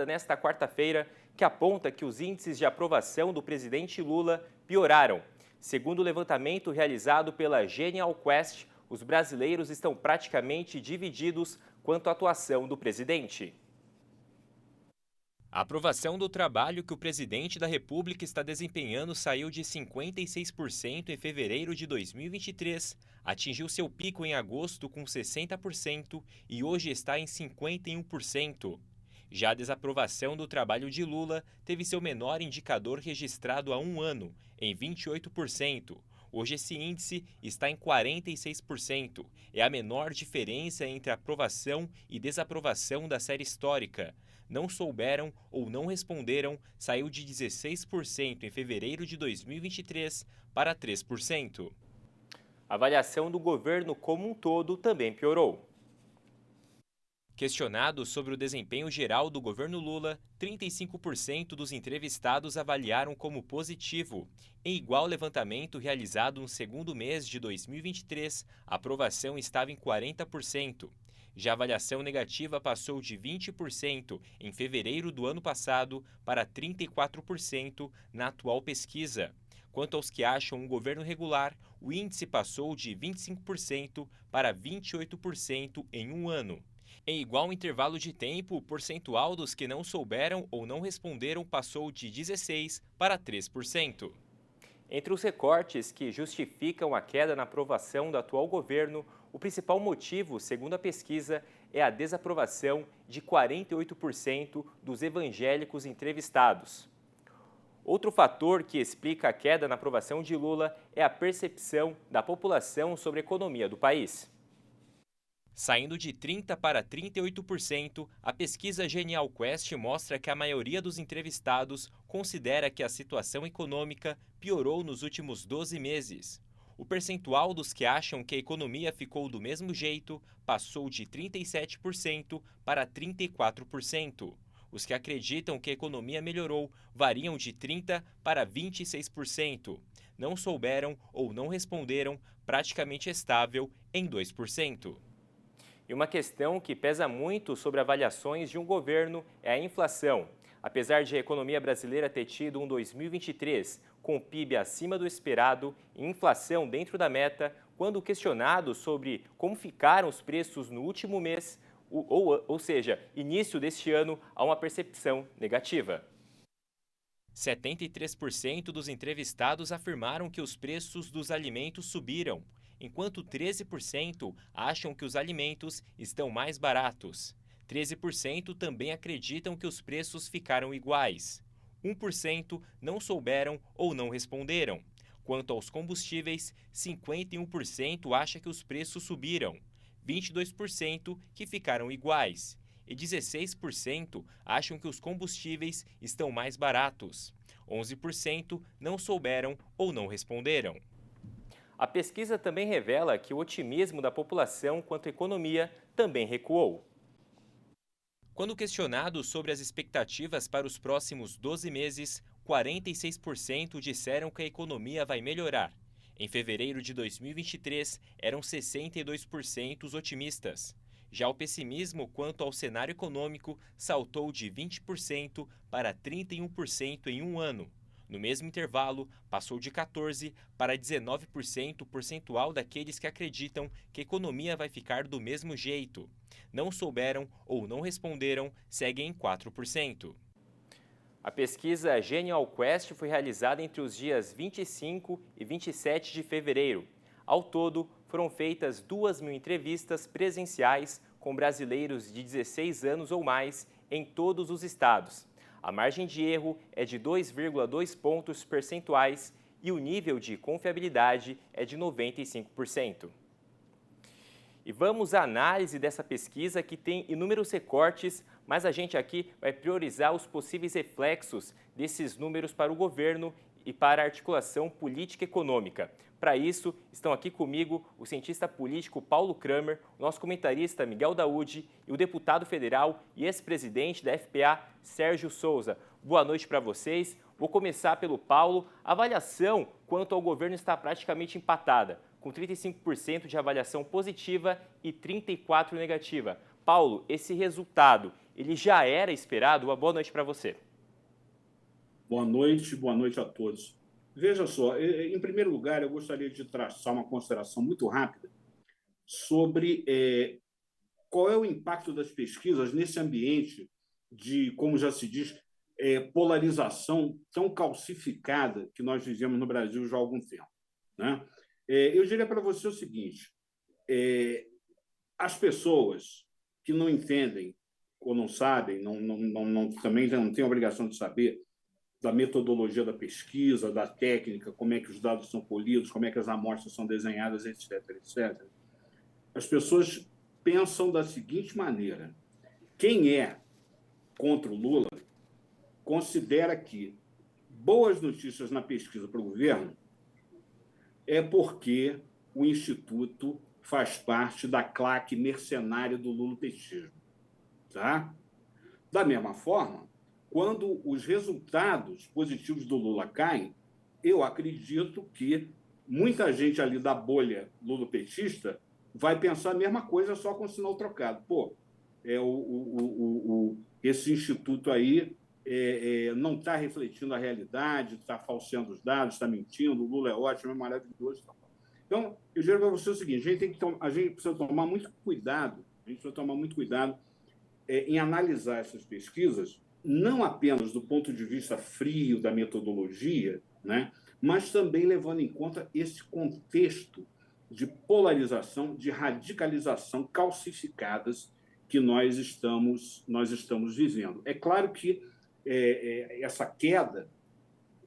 nesta quarta-feira, que aponta que os índices de aprovação do presidente Lula pioraram. Segundo o levantamento realizado pela Genial Quest, os brasileiros estão praticamente divididos quanto à atuação do presidente. A aprovação do trabalho que o presidente da República está desempenhando saiu de 56% em fevereiro de 2023, atingiu seu pico em agosto com 60% e hoje está em 51%. Já a desaprovação do trabalho de Lula teve seu menor indicador registrado há um ano, em 28%. Hoje esse índice está em 46%. É a menor diferença entre aprovação e desaprovação da série histórica. Não souberam ou não responderam saiu de 16% em fevereiro de 2023 para 3%. A avaliação do governo como um todo também piorou. Questionado sobre o desempenho geral do governo Lula, 35% dos entrevistados avaliaram como positivo. Em igual levantamento realizado no segundo mês de 2023, a aprovação estava em 40%. Já a avaliação negativa passou de 20% em fevereiro do ano passado para 34% na atual pesquisa. Quanto aos que acham um governo regular, o índice passou de 25% para 28% em um ano. Em igual intervalo de tempo, o percentual dos que não souberam ou não responderam passou de 16% para 3%. Entre os recortes que justificam a queda na aprovação do atual governo, o principal motivo, segundo a pesquisa, é a desaprovação de 48% dos evangélicos entrevistados. Outro fator que explica a queda na aprovação de Lula é a percepção da população sobre a economia do país. Saindo de 30% para 38%, a pesquisa Genial Quest mostra que a maioria dos entrevistados considera que a situação econômica piorou nos últimos 12 meses. O percentual dos que acham que a economia ficou do mesmo jeito passou de 37% para 34%. Os que acreditam que a economia melhorou variam de 30% para 26%. Não souberam ou não responderam, praticamente estável em 2%. E uma questão que pesa muito sobre avaliações de um governo é a inflação. Apesar de a economia brasileira ter tido um 2023 com o PIB acima do esperado e inflação dentro da meta, quando questionado sobre como ficaram os preços no último mês, ou seja, início deste ano, há uma percepção negativa. 73% dos entrevistados afirmaram que os preços dos alimentos subiram, enquanto 13% acham que os alimentos estão mais baratos. 13% também acreditam que os preços ficaram iguais. 1% não souberam ou não responderam. Quanto aos combustíveis, 51% acha que os preços subiram, 22% que ficaram iguais e 16% acham que os combustíveis estão mais baratos. 11% não souberam ou não responderam. A pesquisa também revela que o otimismo da população quanto à economia também recuou. Quando questionados sobre as expectativas para os próximos 12 meses, 46% disseram que a economia vai melhorar. Em fevereiro de 2023, eram 62% os otimistas. Já o pessimismo quanto ao cenário econômico saltou de 20% para 31% em um ano. No mesmo intervalo, passou de 14% para 19% percentual daqueles que acreditam que a economia vai ficar do mesmo jeito. Não souberam ou não responderam, seguem em 4%. A pesquisa Genial Quest foi realizada entre os dias 25 e 27 de fevereiro. Ao todo, foram feitas 2.000 entrevistas presenciais com brasileiros de 16 anos ou mais em todos os estados. A margem de erro é de 2,2 pontos percentuais e o nível de confiabilidade é de 95%. E vamos à análise dessa pesquisa que tem inúmeros recortes, mas a gente aqui vai priorizar os possíveis reflexos desses números para o governo e para a articulação política e econômica. Para isso, estão aqui comigo o cientista político Paulo Kramer, o nosso comentarista Miguel Daúde e o deputado federal e ex-presidente da FPA, Sérgio Souza. Boa noite para vocês. Vou começar pelo Paulo. A avaliação quanto ao governo está praticamente empatada, com 35% de avaliação positiva e 34% negativa. Paulo, esse resultado, ele já era esperado? Uma boa noite para você. Boa noite a todos. Veja só, em primeiro lugar, eu gostaria de traçar uma consideração muito rápida sobre qual é o impacto das pesquisas nesse ambiente de, como já se diz, polarização tão calcificada que nós vivemos no Brasil já há algum tempo, né? Eu diria para você o seguinte: as pessoas que não entendem ou não sabem, também não têm a obrigação de saber da metodologia da pesquisa, da técnica, como é que os dados são colhidos, como é que as amostras são desenhadas, etc., etc. As pessoas pensam da seguinte maneira: quem é contra o Lula considera que boas notícias na pesquisa para o governo é porque o Instituto faz parte da claque mercenária do lulopetismo, tá? Da mesma forma, quando os resultados positivos do Lula caem, eu acredito que muita gente ali da bolha lulopetista vai pensar a mesma coisa, só com o sinal trocado. Pô, esse instituto aí não está refletindo a realidade, está falseando os dados, está mentindo, o Lula é ótimo, é maravilhoso. Então, eu digo para você o seguinte: a gente precisa tomar muito cuidado, em analisar essas pesquisas, não apenas do ponto de vista frio da metodologia, né, mas também levando em conta esse contexto de polarização, de radicalização calcificadas que nós estamos vivendo. É claro que essa queda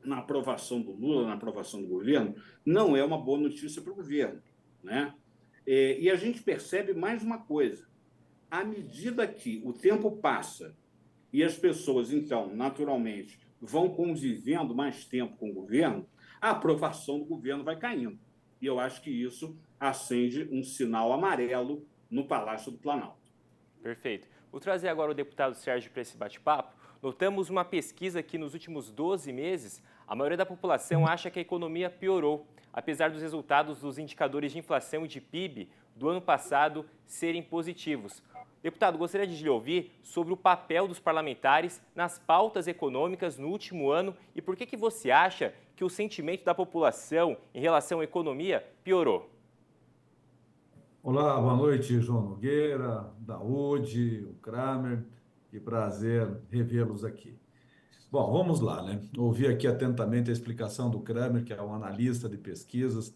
na aprovação do Lula, na aprovação do governo, não é uma boa notícia para o governo, né? E a gente percebe mais uma coisa: à medida que o tempo passa e as pessoas, então, naturalmente, vão convivendo mais tempo com o governo, a aprovação do governo vai caindo. E eu acho que isso acende um sinal amarelo no Palácio do Planalto. Perfeito. Vou trazer agora o deputado Sérgio para esse bate-papo. Notamos uma pesquisa que nos últimos 12 meses, a maioria da população acha que a economia piorou, apesar dos resultados dos indicadores de inflação e de PIB do ano passado serem positivos. Deputado, gostaria de lhe ouvir sobre o papel dos parlamentares nas pautas econômicas no último ano e por que você acha que o sentimento da população em relação à economia piorou. Olá, boa noite, João Nogueira, Daúde, o Kramer, que prazer revê-los aqui. Bom, vamos lá, né? Ouvi aqui atentamente a explicação do Kramer, que é um analista de pesquisas,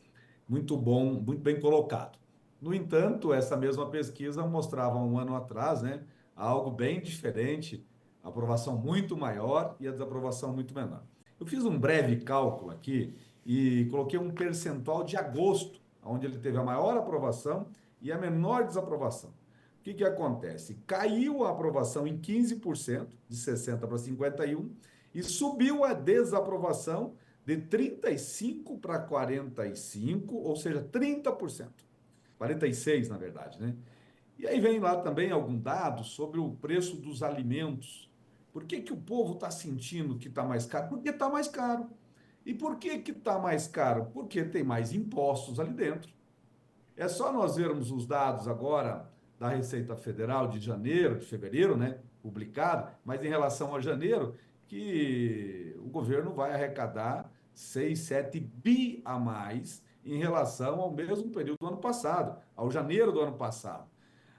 muito bom, muito bem colocado. No entanto, essa mesma pesquisa mostrava um ano atrás, né, algo bem diferente, a aprovação muito maior e a desaprovação muito menor. Eu fiz um breve cálculo aqui e coloquei um percentual de agosto, onde ele teve a maior aprovação e a menor desaprovação. O que acontece? Caiu a aprovação em 15%, de 60 para 51, e subiu a desaprovação de 35 para 45, ou seja, 30%. 46, na verdade, né? E aí vem lá também algum dado sobre o preço dos alimentos. Por que o povo está sentindo que está mais caro? Porque está mais caro. E por que está mais caro? Porque tem mais impostos ali dentro. É só nós vermos os dados agora da Receita Federal de janeiro, de fevereiro, né, publicado, mas em relação a janeiro, que o governo vai arrecadar 6, 7 bi a mais em relação ao mesmo período do ano passado, ao janeiro do ano passado.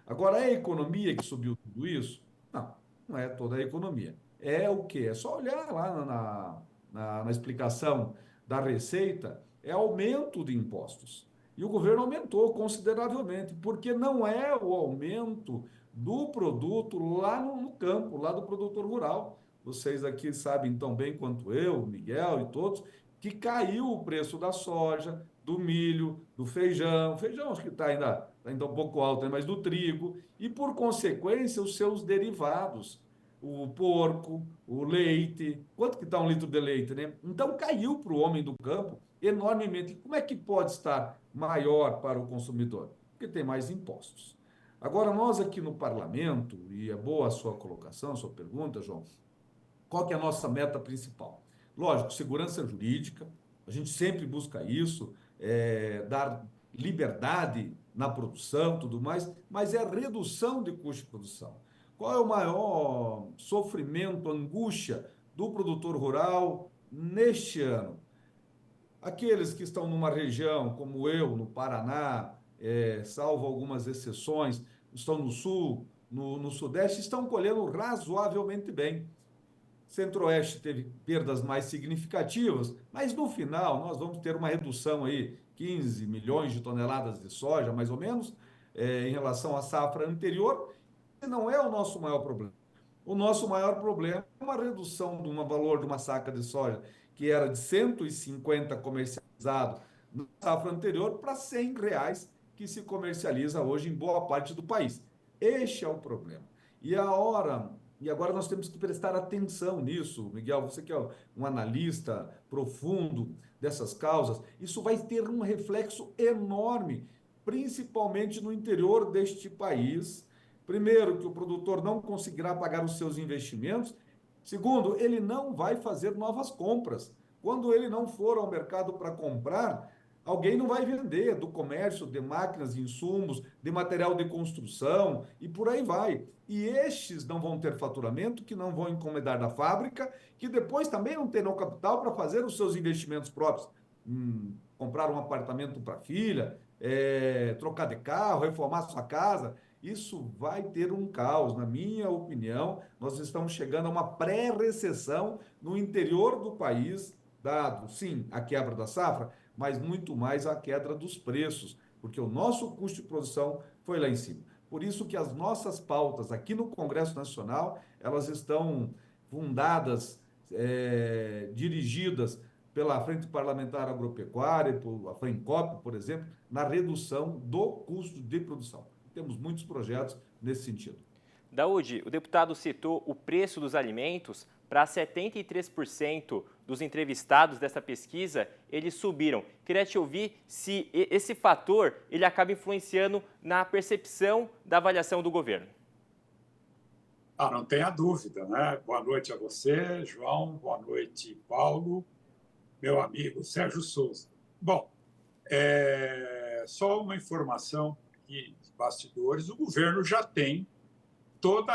Agora, é a economia que subiu tudo isso? Não, não é toda a economia. É o quê? É só olhar lá na explicação da Receita, é aumento de impostos. E o governo aumentou consideravelmente, porque não é o aumento do produto lá no campo, lá do produtor rural. Vocês aqui sabem tão bem quanto eu, Miguel e todos, que caiu o preço da soja, do milho, do feijão. Feijão acho que está ainda um pouco alto, né? Mas do trigo. E, por consequência, os seus derivados. O porco, o leite. Quanto que está um litro de leite, né? Então, caiu para o homem do campo enormemente. Como é que pode estar maior para o consumidor? Porque tem mais impostos. Agora, nós aqui no parlamento, e é boa a sua colocação, a sua pergunta, João, qual que é a nossa meta principal? Lógico, segurança jurídica, a gente sempre busca isso, dar liberdade na produção, tudo mais, mas é redução de custo de produção. Qual é o maior sofrimento, angústia do produtor rural neste ano? Aqueles que estão numa região, como eu, no Paraná, salvo algumas exceções, estão no sul, no sudeste, estão colhendo razoavelmente bem. Centro-Oeste teve perdas mais significativas, mas no final nós vamos ter uma redução aí, 15 milhões de toneladas de soja, mais ou menos, em relação à safra anterior, e não é o nosso maior problema. O nosso maior problema é uma redução do valor de uma saca de soja que era de 150 comercializado na safra anterior para R$ 100 que se comercializa hoje em boa parte do país. Este é o problema. E agora nós temos que prestar atenção nisso, Miguel, você que é um analista profundo dessas causas, isso vai ter um reflexo enorme, principalmente no interior deste país. Primeiro, que o produtor não conseguirá pagar os seus investimentos. Segundo, ele não vai fazer novas compras. Quando ele não for ao mercado para comprar, alguém não vai vender do comércio, de máquinas, de insumos, de material de construção e por aí vai. E estes não vão ter faturamento, que não vão encomendar da fábrica, que depois também não terão capital para fazer os seus investimentos próprios. Comprar um apartamento para a filha, trocar de carro, reformar sua casa. Isso vai ter um caos, na minha opinião. Nós estamos chegando a uma pré-recessão no interior do país, dado, sim, a quebra da safra, mas muito mais a queda dos preços, porque o nosso custo de produção foi lá em cima. Por isso que as nossas pautas aqui no Congresso Nacional, elas estão fundadas, dirigidas pela Frente Parlamentar Agropecuária, a FRENCOP, por exemplo, na redução do custo de produção. Temos muitos projetos nesse sentido. Daúde, o deputado citou o preço dos alimentos. Para 73% dos entrevistados dessa pesquisa, eles subiram. Queria te ouvir se esse fator ele acaba influenciando na percepção da avaliação do governo. Não tenha dúvida, né? Boa noite a você, João. Boa noite, Paulo, meu amigo Sérgio Souza. Bom, só uma informação aqui de bastidores: o governo já tem todo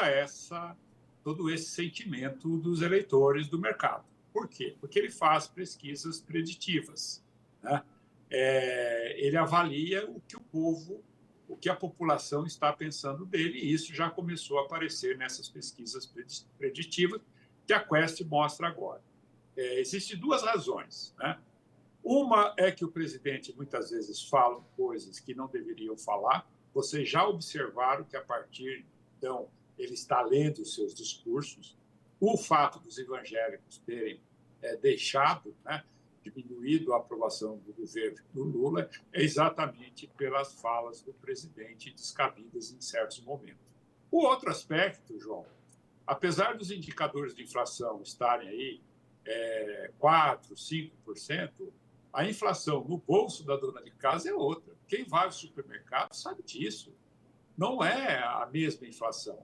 esse sentimento dos eleitores do mercado. Por quê? Porque ele faz pesquisas preditivas, né? Ele avalia o que o povo, o que a população está pensando dele, e isso já começou a aparecer nessas pesquisas preditivas que a Quest mostra agora. Existem duas razões, né? Uma é que o presidente muitas vezes fala coisas que não deveriam falar. Vocês já observaram que, a partir então, ele está lendo os seus discursos. O fato dos evangélicos terem deixado, né, diminuído a aprovação do governo do Lula é exatamente pelas falas do presidente descabidas em certos momentos. O outro aspecto, João, apesar dos indicadores de inflação estarem aí 4%, 5%, a inflação no bolso da dona de casa é outra. Quem vai ao supermercado sabe disso. Não é a mesma inflação.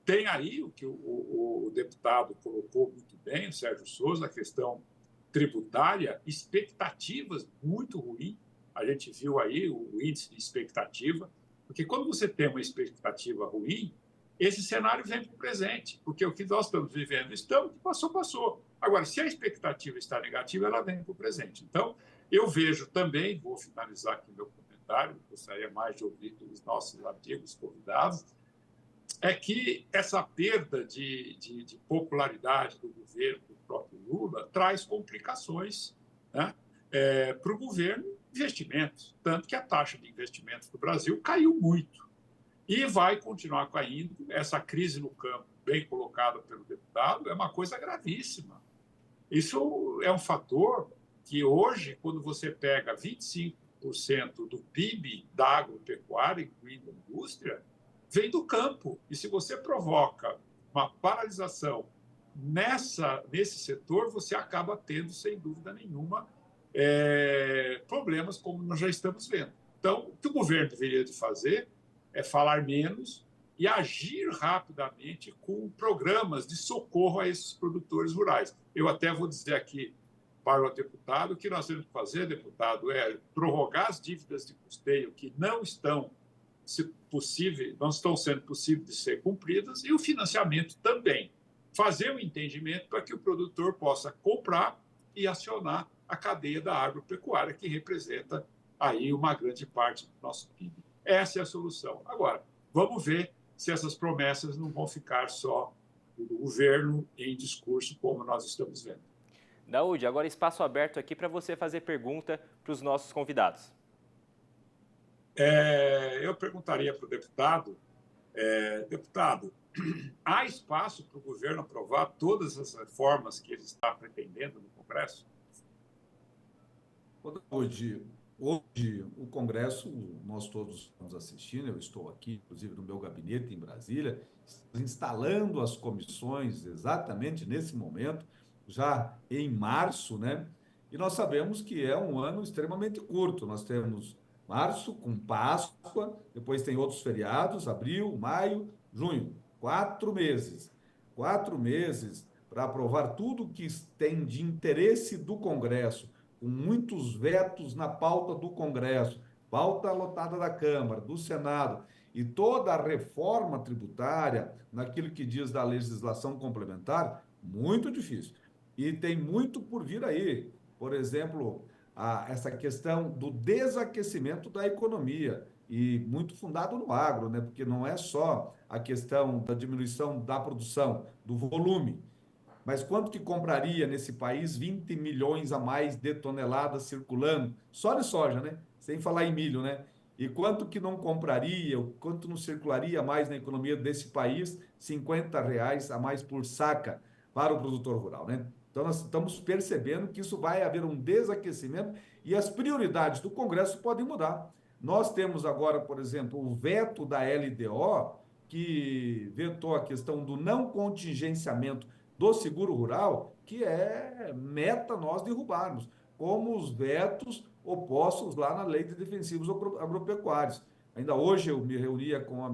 Tem aí o que o deputado colocou muito bem, o Sérgio Souza, a questão tributária, expectativas muito ruins. A gente viu aí o índice de expectativa, porque quando você tem uma expectativa ruim, esse cenário vem para o presente, porque o que nós estamos vivendo, passou. Agora, se a expectativa está negativa, ela vem para o presente. Então, eu vejo também, vou finalizar aqui meu comentário, gostaria mais de ouvir dos nossos amigos convidados, é que essa perda de popularidade do governo, do próprio Lula, traz complicações, né, para o governo, investimentos. Tanto que a taxa de investimentos do Brasil caiu muito. E vai continuar caindo. Essa crise no campo, bem colocada pelo deputado, é uma coisa gravíssima. Isso é um fator que hoje, quando você pega 25% do PIB da agropecuária, incluindo a indústria, vem do campo. E se você provoca uma paralisação nesse setor, você acaba tendo, sem dúvida nenhuma, problemas como nós já estamos vendo. Então, o que o governo deveria de fazer é falar menos e agir rapidamente com programas de socorro a esses produtores rurais. Eu até vou dizer aqui para o deputado, o que nós temos que fazer, deputado, é prorrogar as dívidas de custeio que não estão não estão sendo possíveis de ser cumpridas, e o financiamento também. Fazer o entendimento para que o produtor possa comprar e acionar a cadeia da agropecuária, que representa aí uma grande parte do nosso PIB. Essa é a solução. Agora, vamos ver se essas promessas não vão ficar só do governo em discurso, como nós estamos vendo. Daúde, agora espaço aberto aqui para você fazer pergunta para os nossos convidados. Eu perguntaria para o deputado, há espaço para o governo aprovar todas as reformas que ele está pretendendo no Congresso? Hoje, o Congresso, nós todos estamos assistindo, eu estou aqui, inclusive no meu gabinete em Brasília, instalando as comissões exatamente nesse momento, já em março, né? E nós sabemos que é um ano extremamente curto. Nós temos março com Páscoa, depois tem outros feriados, abril, maio, junho, 4 meses. 4 meses para aprovar tudo que tem de interesse do Congresso, com muitos vetos na pauta do Congresso, pauta lotada da Câmara, do Senado, e toda a reforma tributária, naquilo que diz da legislação complementar, muito difícil. E tem muito por vir aí. Por exemplo, essa questão do desaquecimento da economia, e muito fundado no agro, né? Porque não é só a questão da diminuição da produção, do volume, mas quanto que compraria nesse país 20 milhões a mais de toneladas circulando, só de soja, né? Sem falar em milho, né? E quanto que não compraria, quanto não circularia mais na economia desse país, R$ 50 a mais por saca para o produtor rural, né? Então, nós estamos percebendo que isso vai haver um desaquecimento e as prioridades do Congresso podem mudar. Nós temos agora, por exemplo, o veto da LDO, que vetou a questão do não contingenciamento do seguro rural, que é meta nós derrubarmos, como os vetos opostos lá na Lei de Defensivos Agropecuários. Ainda hoje eu me reunia com a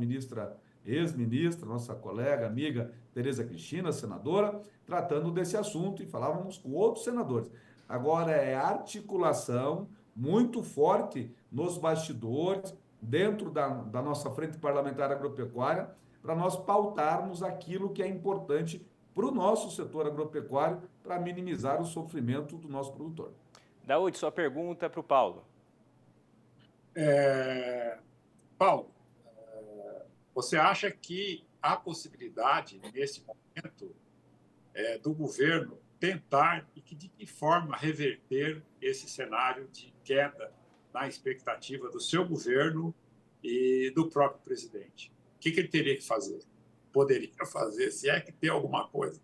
ex-ministra, nossa colega, amiga Tereza Cristina, senadora, tratando desse assunto, e falávamos com outros senadores. Agora é articulação muito forte nos bastidores, dentro da nossa frente parlamentar agropecuária, para nós pautarmos aquilo que é importante para o nosso setor agropecuário, para minimizar o sofrimento do nosso produtor. Daúde, sua pergunta para o Paulo. Paulo, você acha que há possibilidade, nesse momento, do governo tentar, e de que forma reverter esse cenário de queda na expectativa do seu governo e do próprio presidente? O que ele teria que fazer? Poderia fazer, se é que tem alguma coisa?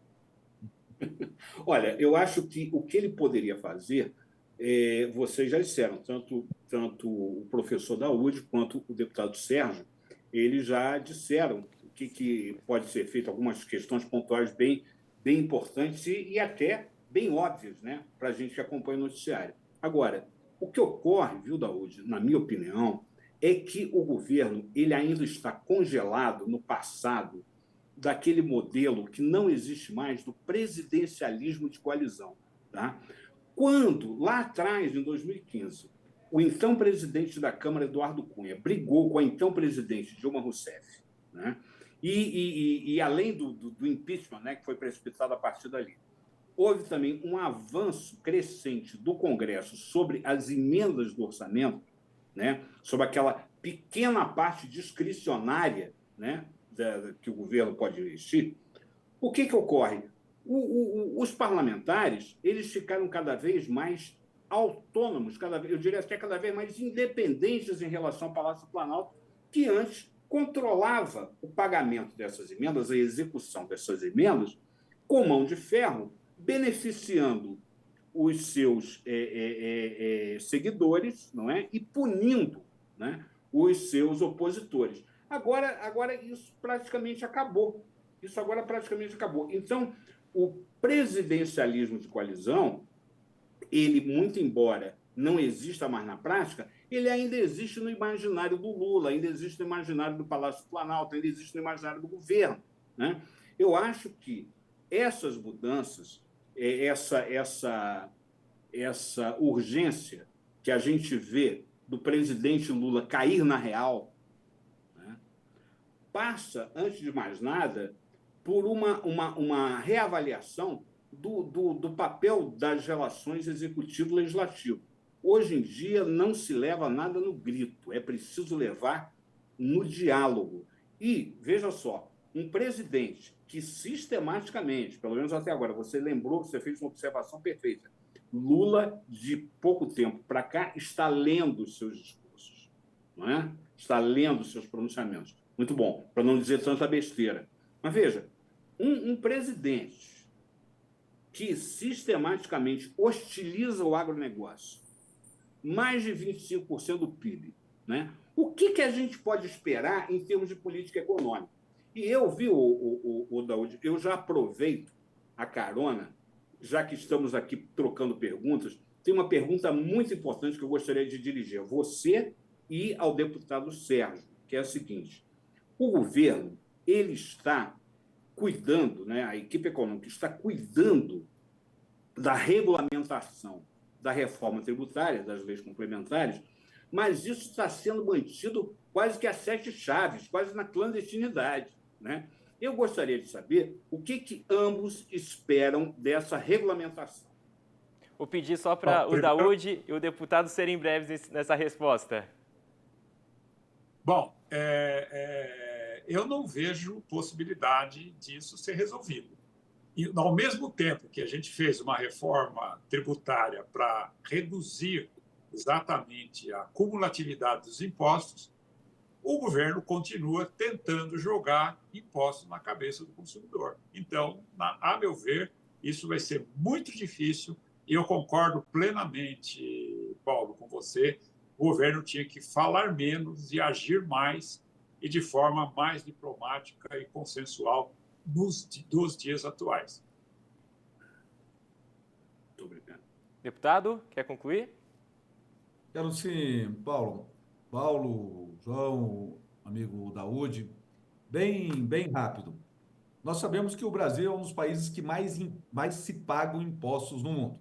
Olha, eu acho que o que ele poderia fazer, vocês já disseram, tanto o professor Daúde quanto o deputado Sérgio, eles já disseram o que pode ser feito, algumas questões pontuais bem importantes e até bem óbvias, né, para a gente que acompanha o noticiário. Agora, o que ocorre, viu, Daúde, na minha opinião, é que o governo ele ainda está congelado no passado daquele modelo que não existe mais, do presidencialismo de coalizão. Tá? Quando, lá atrás, em 2015, o então presidente da Câmara, Eduardo Cunha, brigou com a então presidente Dilma Rousseff, né? E além do impeachment, né, que foi precipitado a partir dali, houve também um avanço crescente do Congresso sobre as emendas do orçamento, né, sobre aquela pequena parte discricionária, né, que o governo pode investir. O que ocorre? Os parlamentares eles ficaram cada vez mais autônomos, eu diria até cada vez mais independentes em relação ao Palácio do Planalto, que antes controlava o pagamento dessas emendas, a execução dessas emendas, com mão de ferro, beneficiando os seus seguidores, não é? E punindo, né, os seus opositores. Agora isso praticamente acabou. Então, o presidencialismo de coalizão, ele, muito embora não exista mais na prática, ele ainda existe no imaginário do Lula, ainda existe no imaginário do Palácio do Planalto, ainda existe no imaginário do governo, né? Eu acho que essas mudanças, essa urgência que a gente vê do presidente Lula cair na real, passa, antes de mais nada, por uma reavaliação do papel das relações executivo-legislativo. Hoje em dia, não se leva nada no grito, é preciso levar no diálogo. E, veja só, um presidente que sistematicamente, pelo menos até agora, você lembrou, você fez uma observação perfeita, Lula, de pouco tempo para cá, está lendo os seus discursos, não é? Está lendo os seus pronunciamentos. Muito bom, para não dizer tanta besteira. Mas veja, um presidente que sistematicamente hostiliza o agronegócio, mais de 25% do PIB, né? O que a gente pode esperar em termos de política econômica? E eu vi, o Daúde, eu já aproveito a carona, já que estamos aqui trocando perguntas, tem uma pergunta muito importante que eu gostaria de dirigir a você e ao deputado Sérgio, que é a seguinte: o governo ele está cuidando, né, a equipe econômica está cuidando da regulamentação da reforma tributária, das leis complementares, mas isso está sendo mantido quase que a sete chaves, quase na clandestinidade, né? Eu gostaria de saber o que ambos esperam dessa regulamentação. Vou pedir só para o Daúde e o deputado serem breves nessa resposta. Bom, eu não vejo possibilidade disso ser resolvido. E, ao mesmo tempo que a gente fez uma reforma tributária para reduzir exatamente a cumulatividade dos impostos, o governo continua tentando jogar impostos na cabeça do consumidor. Então, a meu ver, isso vai ser muito difícil e eu concordo plenamente, Paulo, com você. O governo tinha que falar menos e agir mais e de forma mais diplomática e consensual dos dias atuais. Muito obrigado. Deputado, quer concluir? Quero sim, Paulo, João, amigo Daúde, bem rápido. Nós sabemos que o Brasil é um dos países que mais se pagam impostos no mundo.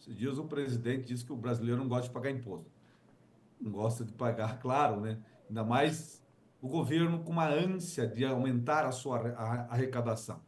Esses dias o presidente disse que o brasileiro não gosta de pagar imposto. Não gosta de pagar, claro, né? Ainda mais o governo com uma ânsia de aumentar a sua arrecadação.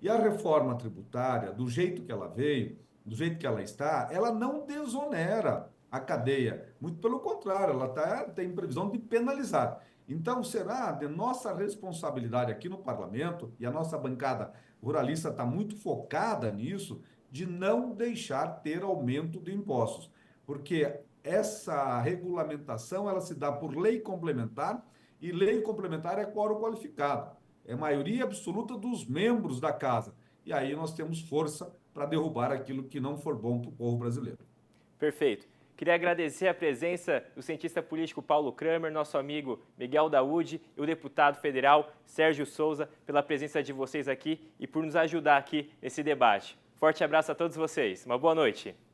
E a reforma tributária, do jeito que ela veio, do jeito que ela está, ela não desonera a cadeia. Muito pelo contrário, ela tem previsão de penalizar. Então, será de nossa responsabilidade aqui no parlamento, e a nossa bancada ruralista está muito focada nisso, de não deixar ter aumento de impostos. Porque essa regulamentação ela se dá por lei complementar, e lei complementar é quórum qualificado. É maioria absoluta dos membros da casa. E aí nós temos força para derrubar aquilo que não for bom para o povo brasileiro. Perfeito. Queria agradecer a presença do cientista político Paulo Kramer, nosso amigo Miguel Daúde e o deputado federal Sérgio Souza pela presença de vocês aqui e por nos ajudar aqui nesse debate. Forte abraço a todos vocês. Uma boa noite.